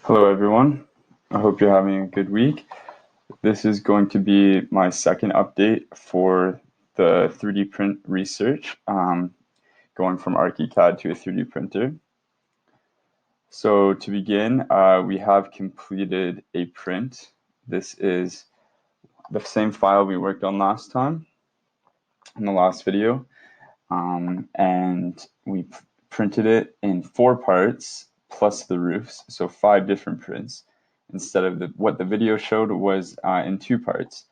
Hello everyone, I hope you're having a good week. This is going to be my second update for the 3D print research, going from ArchiCAD to a 3D printer. So to begin, we have completed a print. This is the same file we worked on last time in the last video, and we printed it in 4 parts plus the roofs, so 5 different prints instead of what the video showed was in 2 parts.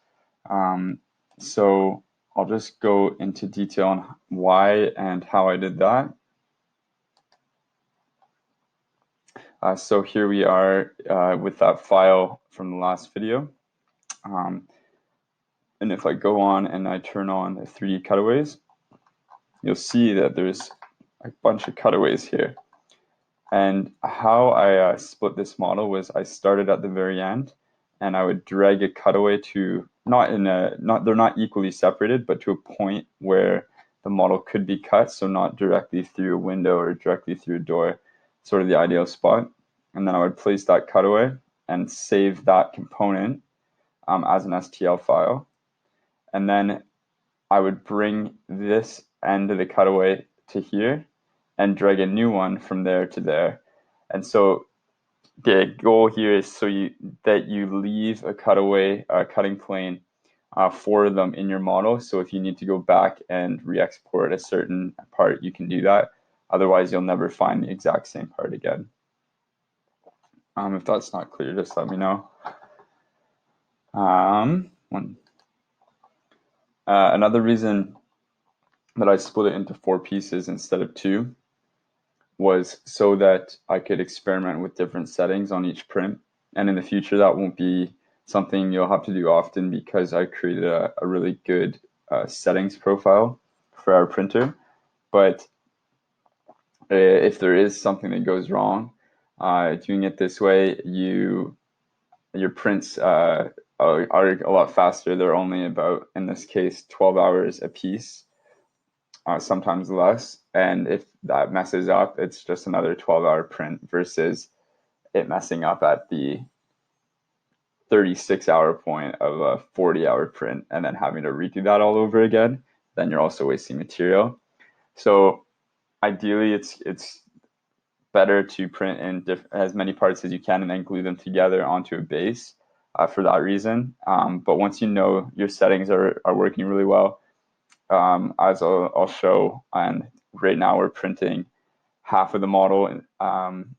So I'll just go into detail on why and how I did that. So here we are with that file from the last video. And if I go on and I turn on the 3D cutaways, you'll see that there's a bunch of cutaways here. And how I split this model was I started at the very end and I would drag a cutaway to they're not equally separated, but to a point where the model could be cut, so not directly through a window or directly through a door, sort of the ideal spot. And then I would place that cutaway and save that component as an STL file. And then I would bring this end of the cutaway to here and drag a new one from there to there. And so the goal here is that you leave a cutaway, cutting plane for them in your model. So if you need to go back and re-export a certain part, you can do that. Otherwise, you'll never find the exact same part again. If that's not clear, just let me know. Another reason that I split it into 4 pieces instead of 2 was so that I could experiment with different settings on each print. And in the future, that won't be something you'll have to do often because I created a really good settings profile for our printer. But if there is something that goes wrong, doing it this way, your prints are a lot faster. They're only about, in this case, 12 hours a piece. Sometimes less, and if that messes up, it's just another 12-hour print versus it messing up at the 36-hour point of a 40-hour print and then having to redo that all over again. Then you're also wasting material. So ideally, it's better to print in as many parts as you can and then glue them together onto a base for that reason. But once you know your settings are working really well, as I'll show, and right now we're printing half of the model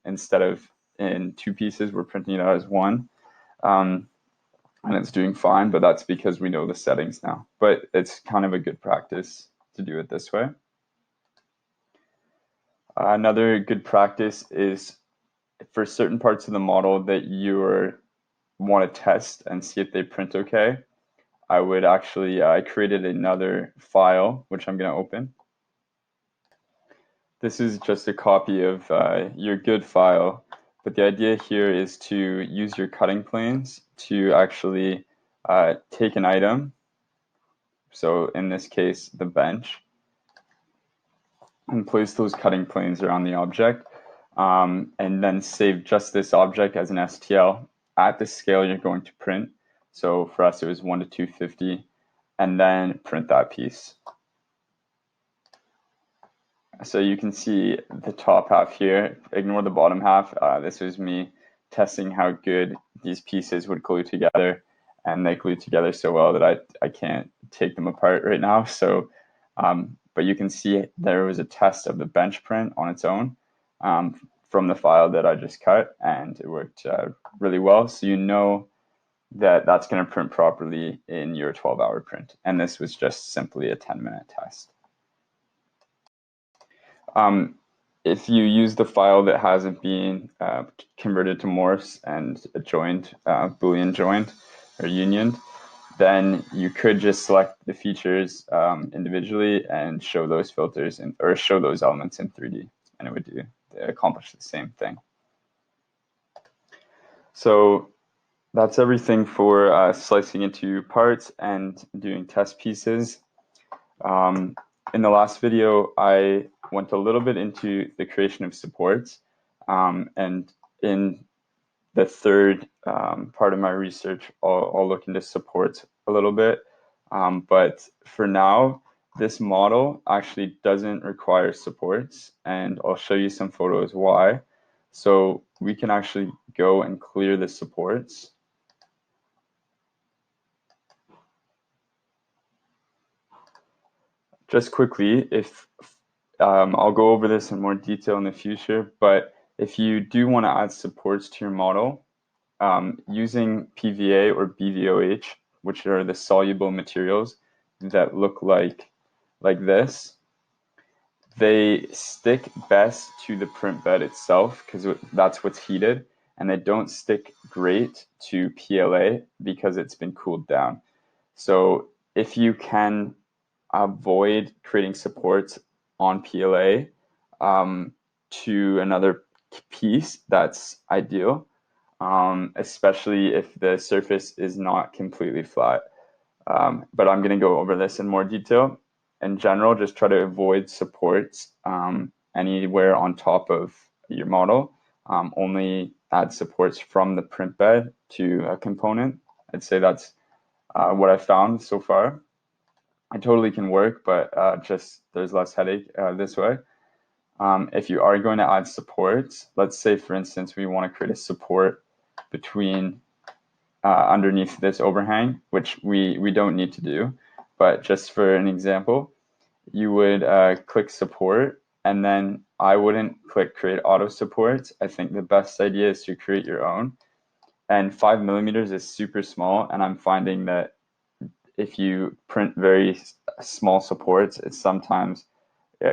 instead of in 2 pieces, we're printing it out as 1, and it's doing fine, but that's because we know the settings now. But it's kind of a good practice to do it this way. Another good practice is for certain parts of the model that you want to test and see if they print okay. I would actually, I created another file, which I'm going to open. This is just a copy of your good file, but the idea here is to use your cutting planes to actually take an item, so in this case, the bench, and place those cutting planes around the object, and then save just this object as an STL at the scale you're going to print. So for us, it was 1:250, and then print that piece. So you can see the top half here, ignore the bottom half. This was me testing how good these pieces would glue together, and they glue together so well that I can't take them apart right now. So, but you can see there was a test of the bench print on its own from the file that I just cut, and it worked really well. So you know that that's going to print properly in your 12-hour print. And this was just simply a 10-minute test. If you use the file that hasn't been converted to Morse and joined, Boolean joined or unioned, then you could just select the features individually and show those filters or show those elements in 3D, and it would accomplish the same thing. So that's everything for slicing into parts and doing test pieces. In the last video, I went a little bit into the creation of supports, and in the third part of my research, I'll look into supports a little bit. But for now, this model actually doesn't require supports, and I'll show you some photos why. So we can actually go and clear the supports. Just quickly, if I'll go over this in more detail in the future, but if you do want to add supports to your model, using PVA or BVOH, which are the soluble materials that look like this, they stick best to the print bed itself because that's what's heated, and they don't stick great to PLA because it's been cooled down. So if you can avoid creating supports on PLA to another piece, that's ideal, especially if the surface is not completely flat. But I'm going to go over this in more detail. In general, just try to avoid supports anywhere on top of your model. Only add supports from the print bed to a component. I'd say that's what I found so far. It totally can work, but just there's less headache this way. If you are going to add supports, let's say, for instance, we want to create a support between underneath this overhang, which we don't need to do, but just for an example, you would click support, and then I wouldn't click create auto supports. I think the best idea is to create your own. And 5 millimeters is super small, and I'm finding that if you print very small supports, it sometimes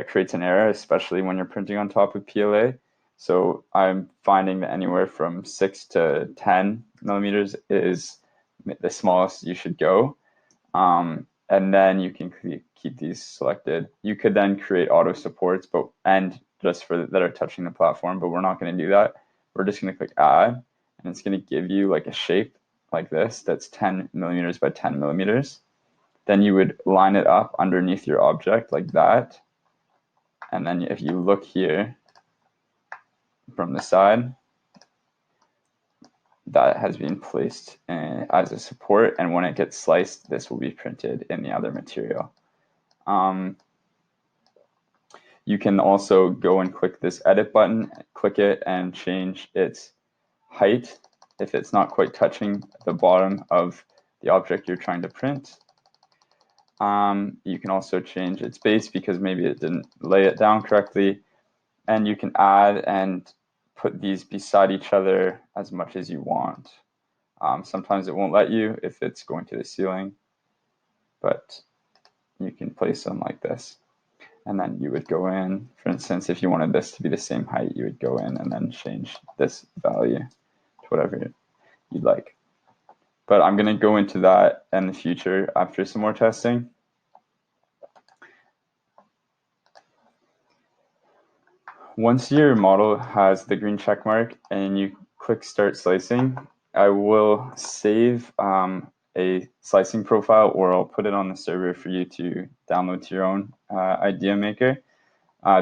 creates an error, especially when you're printing on top of PLA. So I'm finding that anywhere from 6 to 10 millimeters is the smallest you should go. And then you can keep these selected. You could then create auto supports, and just for that are touching the platform, but we're not going to do that. We're just going to click add, and it's going to give you like a shape like this that's 10 millimeters by 10 millimeters. Then you would line it up underneath your object like that. And then if you look here from the side, that has been placed as a support, and when it gets sliced, this will be printed in the other material. You can also go and click this edit button, click it, and change its height if it's not quite touching the bottom of the object you're trying to print. You can also change its base because maybe it didn't lay it down correctly, and you can add and put these beside each other as much as you want. Sometimes it won't let you if it's going to the ceiling, but you can place them like this. And then you would go in, for instance, if you wanted this to be the same height, you would go in and then change this value to whatever you'd like. But I'm going to go into that in the future after some more testing. Once your model has the green check mark and you click start slicing, I will save a slicing profile, or I'll put it on the server for you to download to your own idea maker.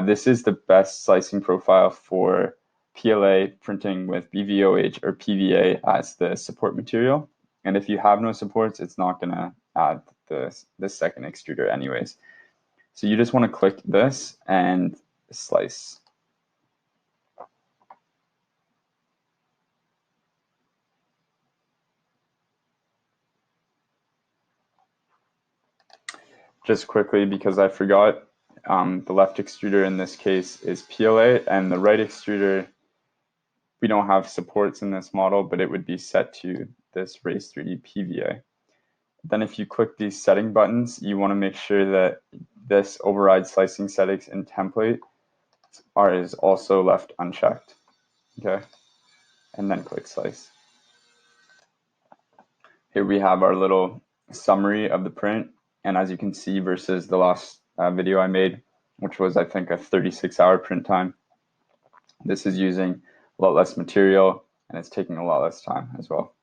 This is the best slicing profile for PLA printing with BVOH or PVA as the support material. And if you have no supports, it's not going to add the second extruder anyways. So you just want to click this and slice. Just quickly, because I forgot, the left extruder in this case is PLA, and the right extruder, we don't have supports in this model, but it would be set to this Race 3D PVA. Then if you click these setting buttons, you want to make sure that this override slicing settings in template is also left unchecked. Okay, and then click slice. Here we have our little summary of the print, and as you can see, versus the last video I made, which was I think a 36-hour print time, this is using a lot less material and it's taking a lot less time as well.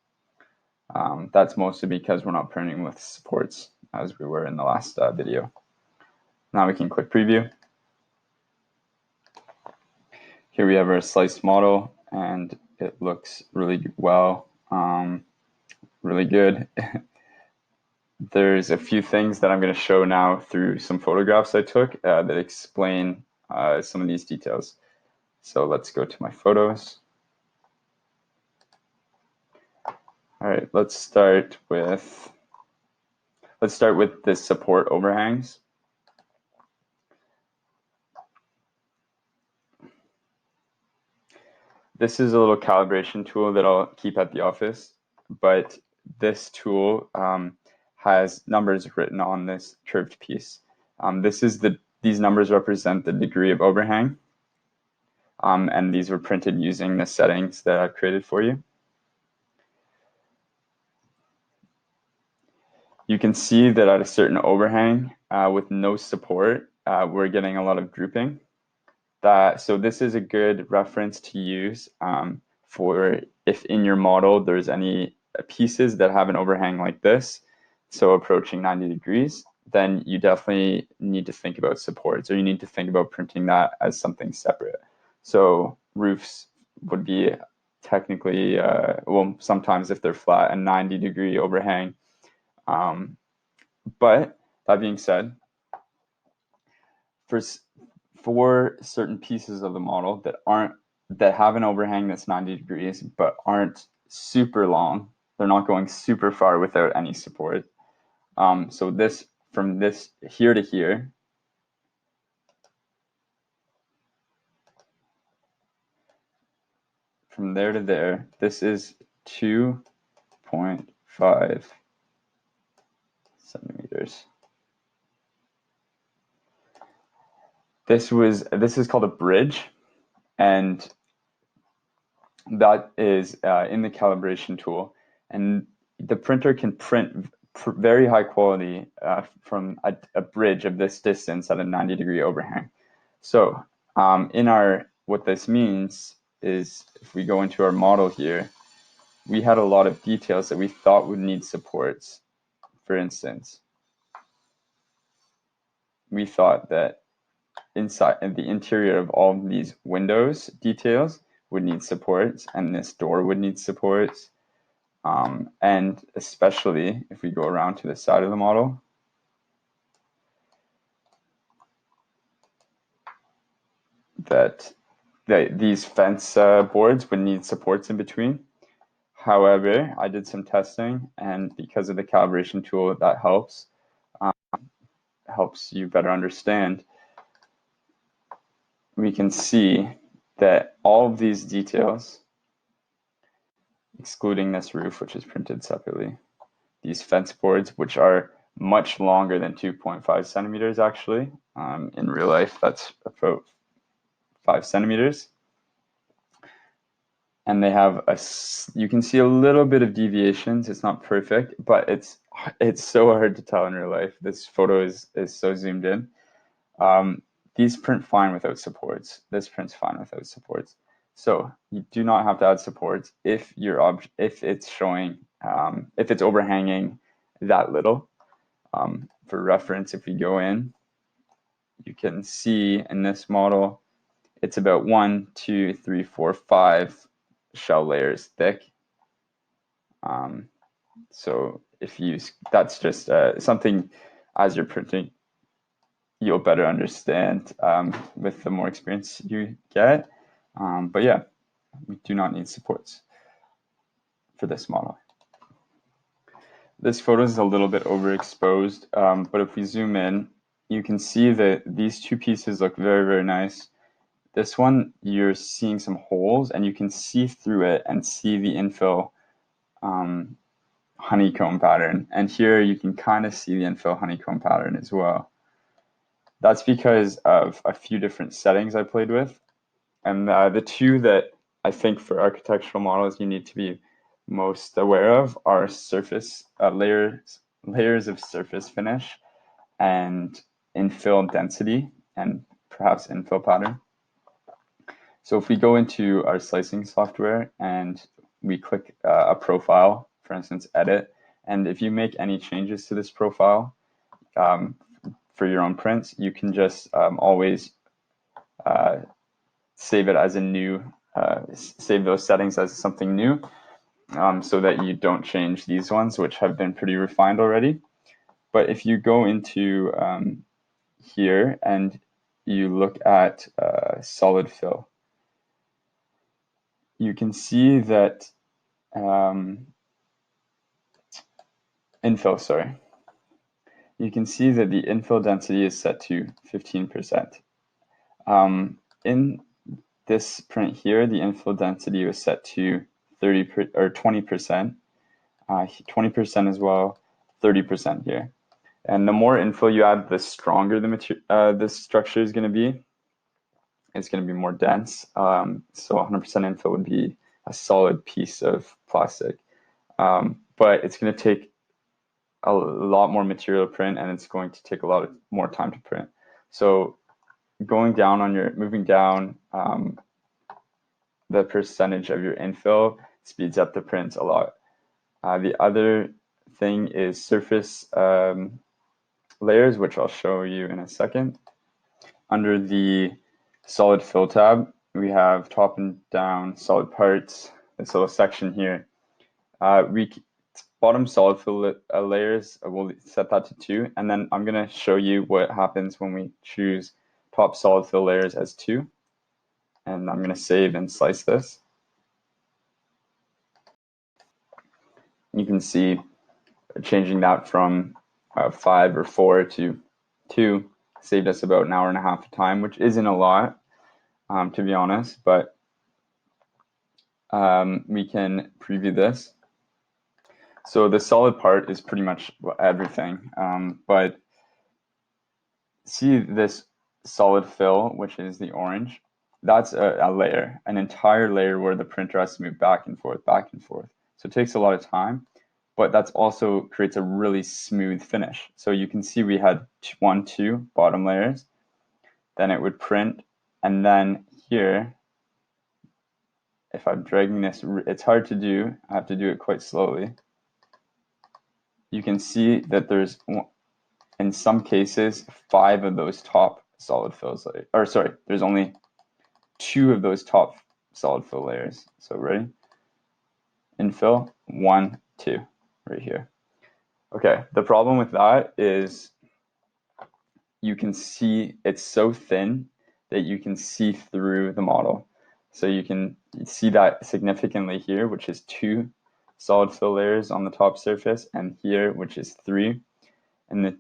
That's mostly because we're not printing with supports as we were in the last video. Now we can click preview. Here we have our sliced model, and it looks really well, really good. There's a few things that I'm going to show now through some photographs I took that explain some of these details. So let's go to my photos. All right, let's start with the support overhangs. This is a little calibration tool that I'll keep at the office, but this tool has numbers written on this curved piece. These numbers represent the degree of overhang, and these were printed using the settings that I've created for you. You can see that at a certain overhang with no support, we're getting a lot of drooping. So this is a good reference to use for if in your model there's any pieces that have an overhang like this, so approaching 90 degrees, then you definitely need to think about supports, or you need to think about printing that as something separate. So roofs would be technically, well, sometimes if they're flat, a 90-degree overhang. But that being said, for certain pieces of the model that have an overhang that's 90 degrees but aren't super long, they're not going super far without any support. So this, from this here to here, from there to there, this is 2.5 centimeters. This is called a bridge, and that is in the calibration tool, and the printer can print very high quality from a bridge of this distance at a 90-degree overhang. So what this means is, if we go into our model here, we had a lot of details that we thought would need supports. For instance, we thought that inside in the interior of all of these windows details would need supports, and this door would need supports. And especially if we go around to the side of the model, that these fence boards would need supports in between. However, I did some testing, and because of the calibration tool, that helps you better understand. We can see that all of these details, excluding this roof, which is printed separately, these fence boards, which are much longer than 2.5 centimeters actually. In real life, that's about 5 centimeters. And they have you can see a little bit of deviations. It's not perfect, but it's so hard to tell in real life. This photo is so zoomed in. These print fine without supports. This prints fine without supports. So you do not have to add supports if it's showing, if it's overhanging that little. For reference, if we go in, you can see in this model, it's about 1, 2, 3, 4, 5 shell layers thick. So that's just something, as you're printing, you'll better understand with the more experience you get. But yeah, we do not need supports for this model. This photo is a little bit overexposed, but if we zoom in, you can see that these two pieces look very, very nice. This one, you're seeing some holes, and you can see through it and see the infill honeycomb pattern. And here you can kind of see the infill honeycomb pattern as well. That's because of a few different settings I played with. And the two that I think for architectural models you need to be most aware of are surface layers of surface finish, and infill density, and perhaps infill pattern. So if we go into our slicing software and we click a profile, for instance, edit, and if you make any changes to this profile for your own prints, you can just always save it as a new save those settings as something new, so that you don't change these ones, which have been pretty refined already. But if you go into here and you look at solid fill, you can see that infill, sorry. You can see that the infill density is set to 15%. In this print here, the infill density was set to 20%, 20% as well, 30% here. And the more infill you add, the stronger the structure is going to be. It's going to be more dense. So 100% infill would be a solid piece of plastic. But it's going to take a lot more material to print, and it's going to take a lot more time to print. So moving down the percentage of your infill speeds up the print a lot. The other thing is surface layers, which I'll show you in a second. Under the solid fill tab, we have top and down solid parts, this little section here. Bottom solid fill layers, we'll set that to 2, and then I'm going to show you what happens when we choose top solid fill layers as 2. And I'm going to save and slice this. You can see changing that from 5 or 4 to 2 saved us about an hour and a half of time, which isn't a lot, to be honest, but we can preview this. So the solid part is pretty much everything, but see this solid fill, which is the orange, that's a layer, an entire layer where the printer has to move back and forth. So it takes a lot of time, but that's also creates a really smooth finish. So you can see we had 2 bottom layers, then it would print, and then here, if I'm dragging this, it's hard to do, I have to do it quite slowly. You can see that there's, in some cases, 5 of those top solid fills, or sorry, there's only 2 of those top solid fill layers. So ready? Infill, 1, 2, right here. Okay, the problem with that is you can see it's so thin that you can see through the model. So you can see that significantly here, which is 2 solid fill layers on the top surface, and here, which is 3, and the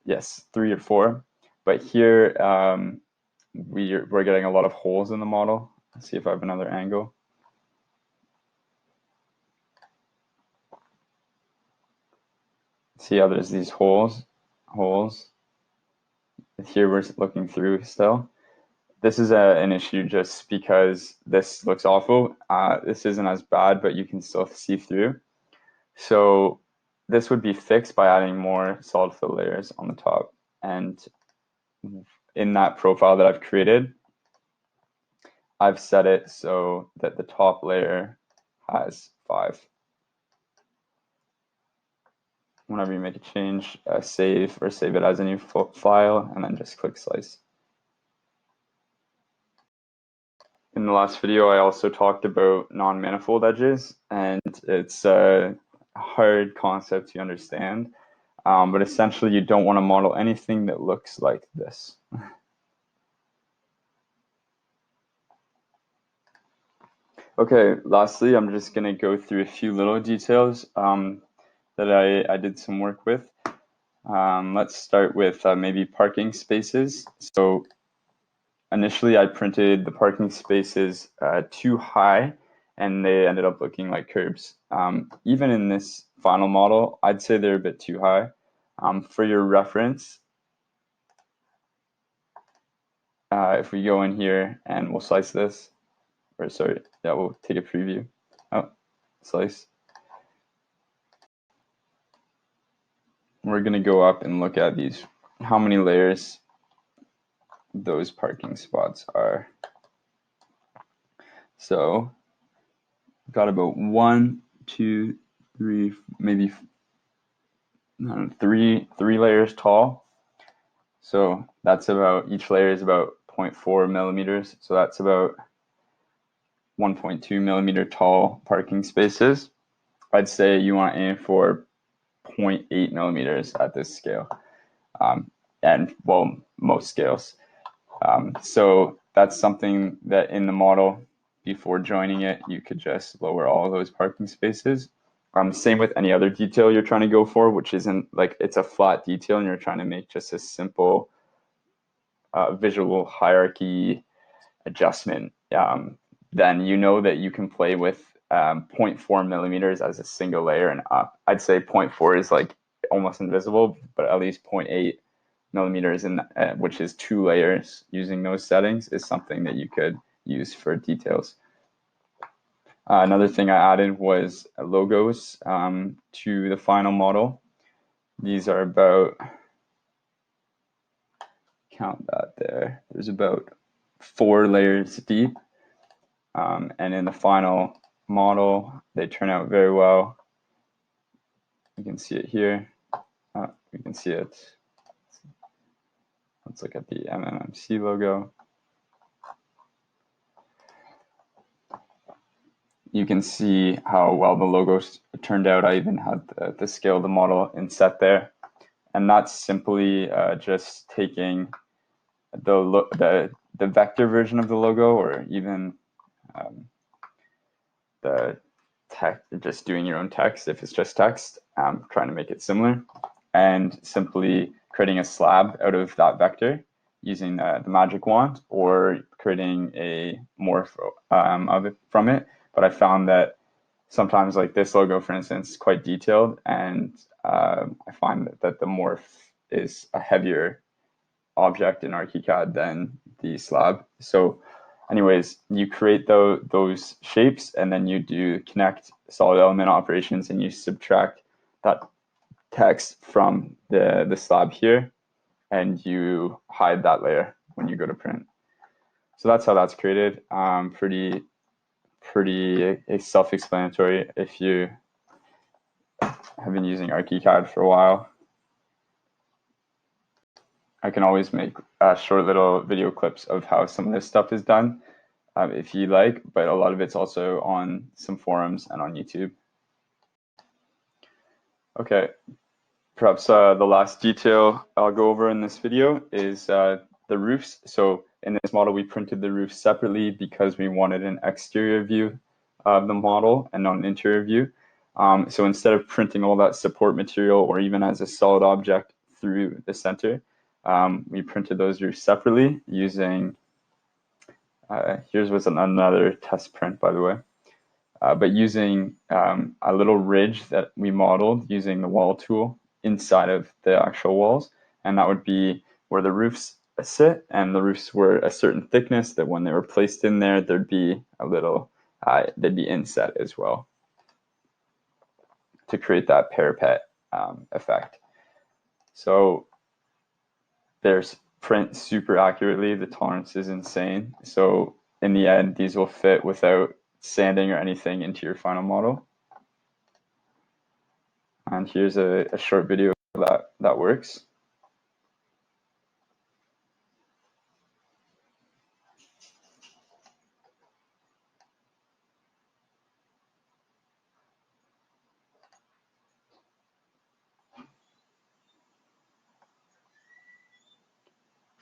yes, 3 or 4. But here we're getting a lot of holes in the model. Let's see if I have another angle. See how there's these holes. Here we're looking through still. This is an issue just because this looks awful. This isn't as bad, but you can still see through. So this would be fixed by adding more solid fill layers on the top. And in that profile that I've created, I've set it so that the top layer has 5. Whenever you make a change, save it as a new file, and then just click slice. In the last video, I also talked about non-manifold edges, and it's a hard concept to understand, but essentially you don't want to model anything that looks like this. Okay, lastly, I'm just going to go through a few little details that I did some work with. Let's start with maybe parking spaces. So initially I printed the parking spaces too high, and they ended up looking like curbs. Even in this final model, I'd say they're a bit too high. For your reference, if we go in here and we'll slice this, or sorry, yeah, we'll take a preview. Oh, slice. We're going to go up and look at these, how many layers those parking spots are. So got about 1, 2, 3, maybe three layers tall. So that's about, each layer is about 0.4 millimeters. So that's about 1.2 millimeter tall parking spaces, I'd say you want to aim for 0.8 millimeters at this scale, and well, most scales. So that's something that in the model, before joining it, you could just lower all of those parking spaces. Same with any other detail you're trying to go for, which isn't like it's a flat detail and you're trying to make just a simple visual hierarchy adjustment. Then you know that you can play with 0.4 millimeters as a single layer and up. I'd say 0.4 is like almost invisible, but at least 0.8 millimeters, which is 2 layers using those settings, is something that you could use for details. Another thing I added was logos to the final model. These are about, count that there, there's about 4 layers deep. And in the final model, they turn out very well. You can see it here. You can see it. Let's look at the MMMC logo. You can see how well the logos turned out. I even had the scale of the model inset there. And that's simply just taking the vector version of the logo, or even the text, just doing your own text if it's just text, trying to make it similar, and simply creating a slab out of that vector using the magic wand, or creating a morph of it from it. But I found that sometimes, like this logo, for instance, is quite detailed, and I find that the morph is a heavier object in ArchiCAD than the slab. So anyways, you create those shapes, and then you do connect solid element operations, and you subtract that text from the slab here, and you hide that layer when you go to print. So that's how that's created. Pretty self-explanatory if you have been using ArchiCAD for a while. I can always make short little video clips of how some of this stuff is done if you like, but a lot of it's also on some forums and on YouTube. Okay, perhaps the last detail I'll go over in this video is the roofs. So in this model, we printed the roof separately because we wanted an exterior view of the model and not an interior view. So instead of printing all that support material or even as a solid object through the center, we printed those roofs separately using, here's was another test print, by the way, but using a little ridge that we modeled using the wall tool inside of the actual walls. And that would be where the roofs sit, and the roofs were a certain thickness that when they were placed in there, there'd be a little, they'd be inset as well to create that parapet effect. So there's print super accurately. The tolerance is insane. So in the end, these will fit without sanding or anything into your final model. And here's a short video that works.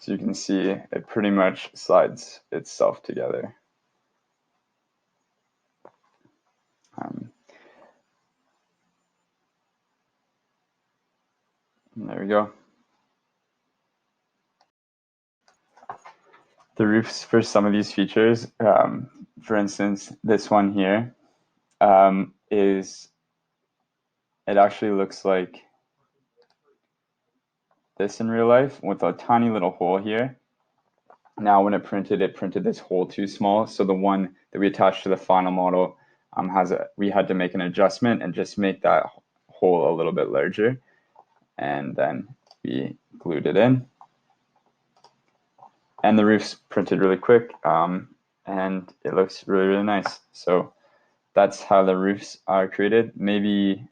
So you can see it pretty much slides itself together. There we go. The roofs for some of these features, for instance, this one here, it actually looks like this in real life with a tiny little hole here. Now when it printed this hole too small. So the one that we attached to the final model we had to make an adjustment and just make that hole a little bit larger. And then we glued it in. And the roof's printed really quick, and it looks really, really nice. So that's how the roofs are created. Maybe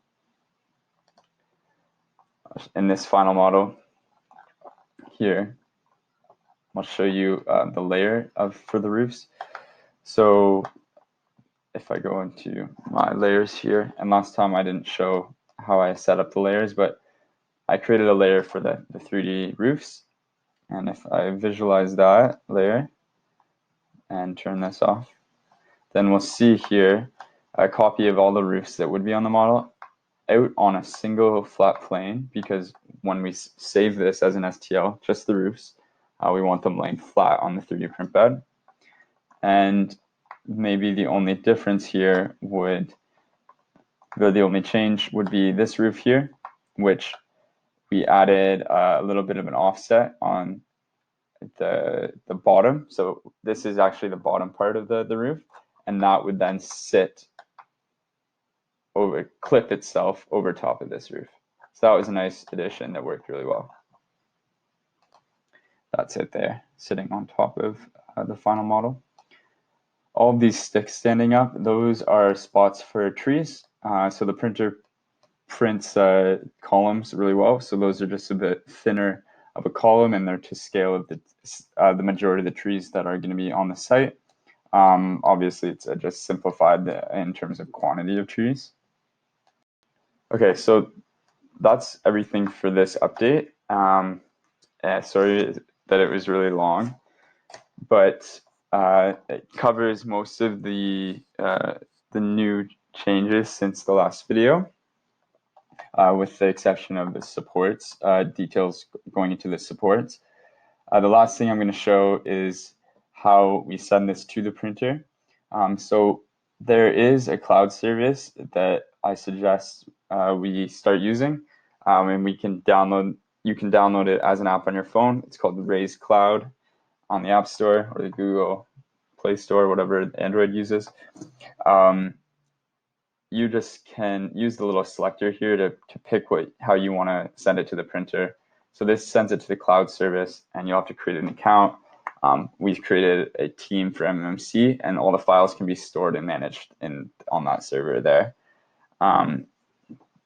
in this final model here, I'll show you the layer for the roofs. So if I go into my layers here, and last time I didn't show how I set up the layers, but I created a layer for the 3D roofs. And if I visualize that layer and turn this off, then we'll see here a copy of all the roofs that would be on the model out on a single flat plane, because when we save this as an STL, just the roofs, we want them laying flat on the 3D print bed. And maybe the only difference here would, the only change would be this roof here, which we added a little bit of an offset on the bottom. So this is actually the bottom part of the roof, and that would then sit over, clip itself over top of this roof. So that was a nice addition that worked really well. That's it there, sitting on top of the final model. All of these sticks standing up, those are spots for trees. So the printer prints columns really well. So those are just a bit thinner of a column, and they're to scale of the majority of the trees that are going to be on the site. Obviously, it's just simplified in terms of quantity of trees. Okay, so that's everything for this update. Sorry that it was really long, but it covers most of the new changes since the last video, with the exception of the supports, details going into the supports. The last thing I'm going to show is how we send this to the printer. So there is a cloud service that I suggest we start using, and you can download it as an app on your phone. It's called Raise Cloud on the App Store or the Google Play Store, whatever Android uses. You just can use the little selector here to pick how you want to send it to the printer. So this sends it to the cloud service, and you'll have to create an account. We've created a team for MMC, and all the files can be stored and managed on that server there,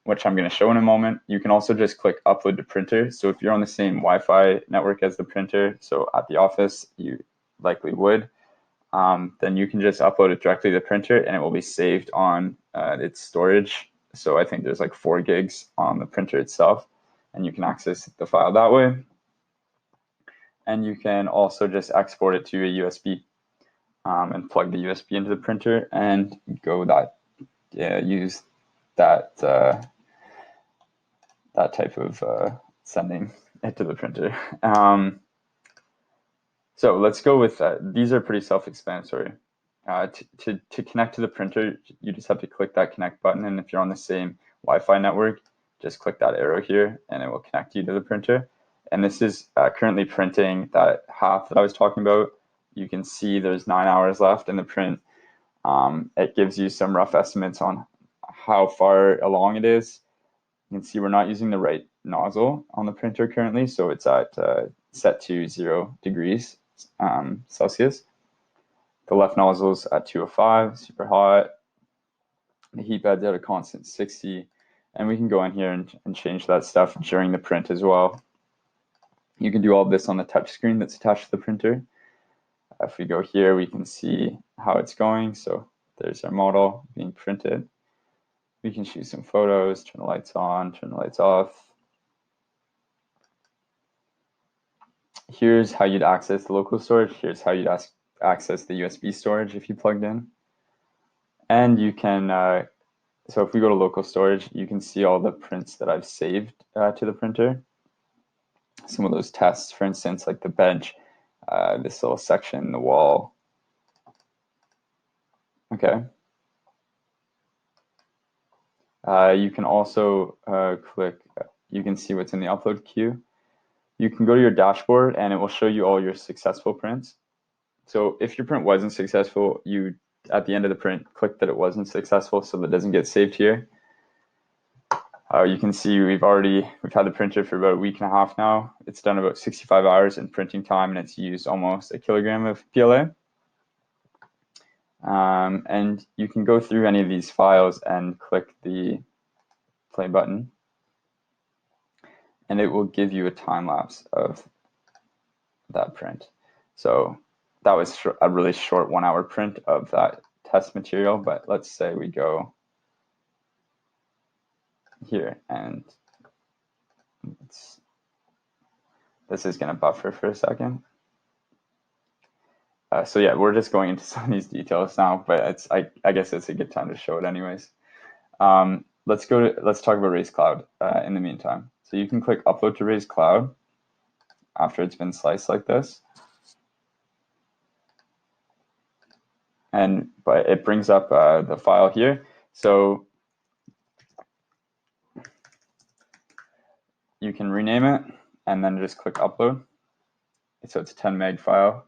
which I'm going to show in a moment. You can also just click upload to printer. So if you're on the same Wi-Fi network as the printer, so at the office you likely would, then you can just upload it directly to the printer, and it will be saved on its storage. So I think there's like 4 gigs on the printer itself, and you can access the file that way. And you can also just export it to a USB and plug the USB into the printer and go use that type of sending it to the printer. So let's go with these are pretty self-explanatory. To connect to the printer, you just have to click that connect button, and if you're on the same Wi-Fi network, just click that arrow here and it will connect you to the printer. And this is currently printing that half that I was talking about. You can see there's 9 hours left in the print. It gives you some rough estimates on how far along it is. You can see we're not using the right nozzle on the printer currently, so it's at set to 0 degrees Celsius. The left nozzle's at 205, super hot. The heat bed's at a constant 60, and we can go in here and change that stuff during the print as well. You can do all of this on the touch screen that's attached to the printer. If we go here, we can see how it's going. So there's our model being printed. We can shoot some photos, turn the lights on, turn the lights off. Here's how you'd access the local storage. Here's how you'd access the USB storage if you plugged in. And you can, so if we go to local storage, you can see all the prints that I've saved to the printer. Some of those tests, for instance, like the bench, this little section, the wall. Okay. You can also click, you can see what's in the upload queue. You can go to your dashboard and it will show you all your successful prints. So if your print wasn't successful, you, at the end of the print, click that it wasn't successful so that it doesn't get saved here. You can see we've had the printer for about a week and a half now. It's done about 65 hours in printing time, and it's used almost 1 kilogram of PLA. And you can go through any of these files and click the play button, and it will give you a time lapse of that print. So that was a really short 1 hour print of that test material, but let's say we go here and this is going to buffer for a second. So yeah, we're just going into some of these details now, but I guess it's a good time to show it anyways. Let's talk about Raise Cloud in the meantime. So you can click Upload to Raise Cloud after it's been sliced like this. But it brings up the file here. So you can rename it and then just click Upload. So it's a 10 meg file.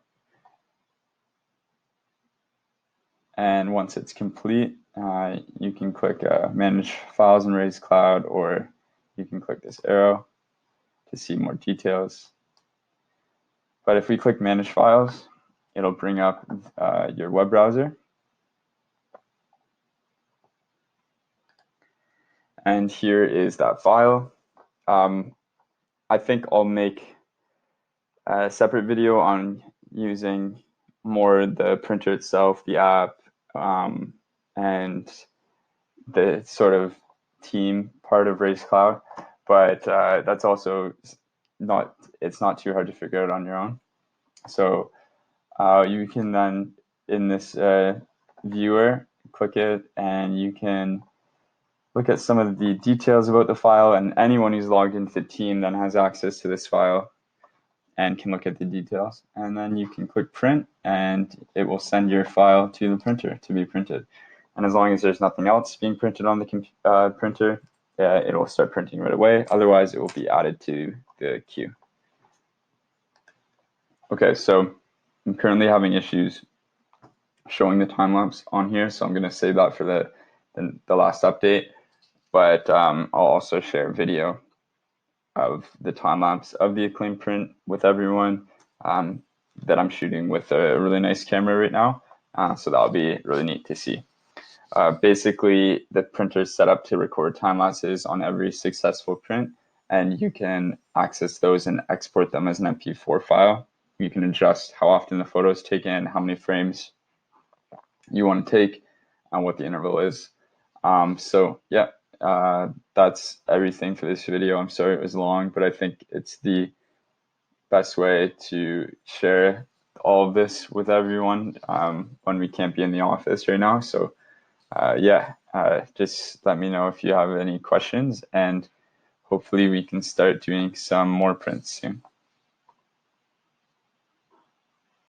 And once it's complete, you can click Manage Files in Raise Cloud, or you can click this arrow to see more details. But if we click Manage Files, it'll bring up your web browser. And here is that file. I think I'll make a separate video on using more the printer itself, the app, and the sort of team part of Raise Cloud. But that's also it's not too hard to figure out on your own. So you can then, in this viewer, click it, and you can look at some of the details about the file, and anyone who's logged into the team then has access to this file and can look at the details. And then you can click print, and it will send your file to the printer to be printed. And as long as there's nothing else being printed on the printer, it will start printing right away. Otherwise, it will be added to the queue. Okay, so I'm currently having issues showing the time lapse on here, so I'm going to save that for the last update. But I'll also share a video of the time lapse of the Acclaim print with everyone that I'm shooting with a really nice camera right now. So that'll be really neat to see. Basically, the printer is set up to record time lapses on every successful print, and you can access those and export them as an MP4 file. You can adjust how often the photo is taken, how many frames you want to take, and what the interval is. So yeah, that's everything for this video. I'm sorry it was long, but I think it's the best way to share all of this with everyone when we can't be in the office right now. So yeah, just let me know if you have any questions, and hopefully we can start doing some more prints soon.